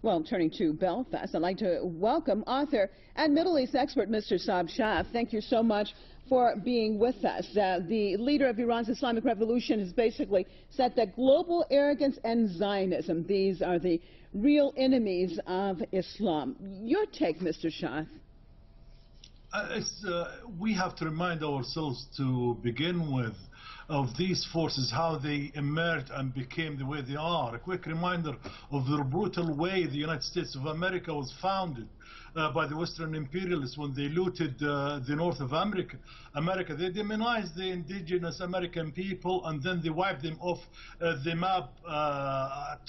Well, turning to Belfast, I'd like to welcome author and Middle East expert Mr. Saeb Shaath. Thank you so much for being with us. The leader of Iran's Islamic Revolution has basically said that global arrogance and Zionism, these are the real enemies of Islam. Your take, Mr. Shaath? We have to remind ourselves to begin with of these forces, how they emerged and became the way they are. A quick reminder of the brutal way the United States of America was founded by the Western imperialists when they looted the north of America. They demonized the indigenous American people, and then they wiped them off the map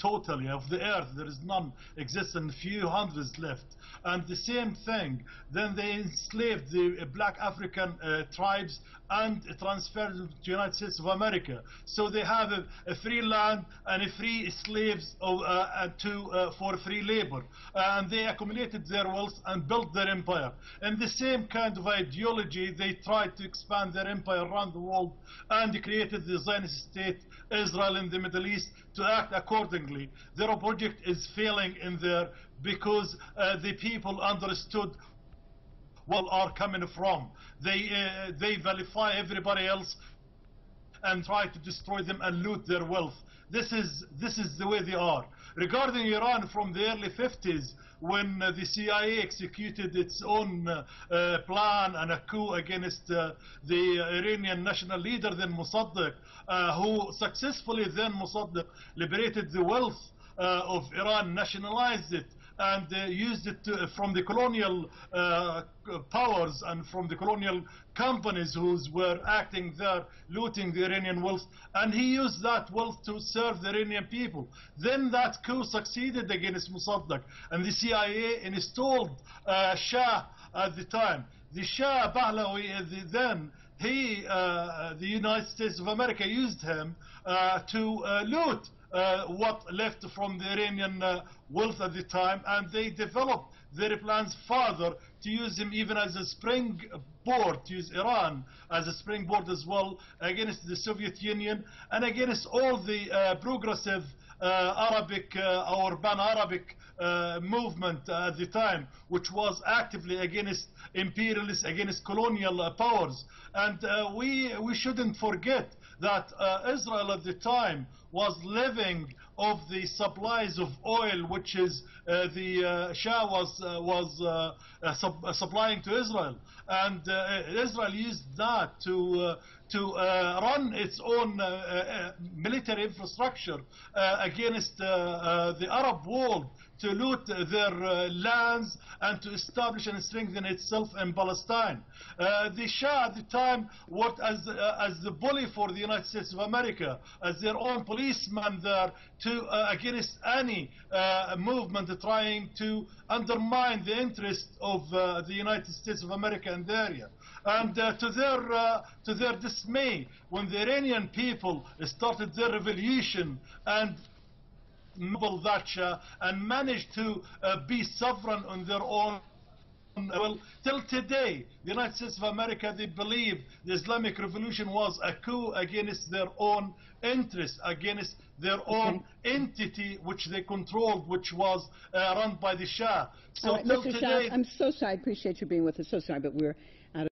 totally of the earth. There is none existing, few hundreds left. And the same thing, then they enslaved the black African tribes and transferred them to the United States of America. So they have a free land and a free slaves for free labor. And they accumulated their wealth and built their empire. And the same kind of ideology, they tried to expand their empire around the world and created the Zionist state, Israel in the Middle East, to act accordingly. Their project is failing in there because the people understood where are coming from. They vilify everybody else and try to destroy them and loot their wealth. This is the way they are. Regarding Iran, from the early 50s, when the CIA executed its own plan and a coup against the Iranian national leader, then Mossadegh, who successfully then Mossadegh liberated the wealth of Iran, nationalized it, and used it from the colonial powers and from the colonial companies who were acting there, looting the Iranian wealth, and he used that wealth to serve the Iranian people. Then that coup succeeded against Mossadegh, and the CIA installed Shah at the time. The Shah Pahlavi, then the United States of America used him to loot what left from the Iranian wealth at the time, and they developed their plans further to use him even as a springboard, to use Iran as a springboard as well against the Soviet Union and against all the progressive Arabic or pan-Arabic movement at the time, which was actively against imperialists, against colonial powers. And we shouldn't forget that Israel at the time was living of the supplies of oil, which is the Shah was supplying to Israel, and Israel used that to run its own military infrastructure against the Arab world, to loot their lands and to establish and strengthen itself in Palestine. The Shah at the time worked as the bully for the United States of America, as their own policeman there, against any movement trying to undermine the interest of the United States of America in the area. And to their dismay, when the Iranian people started their revolution and noble that Shah and managed to be sovereign on their own, well, till today, the United States of America, they believe the Islamic Revolution was a coup against their own interest, against their own entity which they controlled, which was run by the Shah. So, Mr. Shaath, I'm so sorry. I appreciate you being with us. So sorry, but we're out of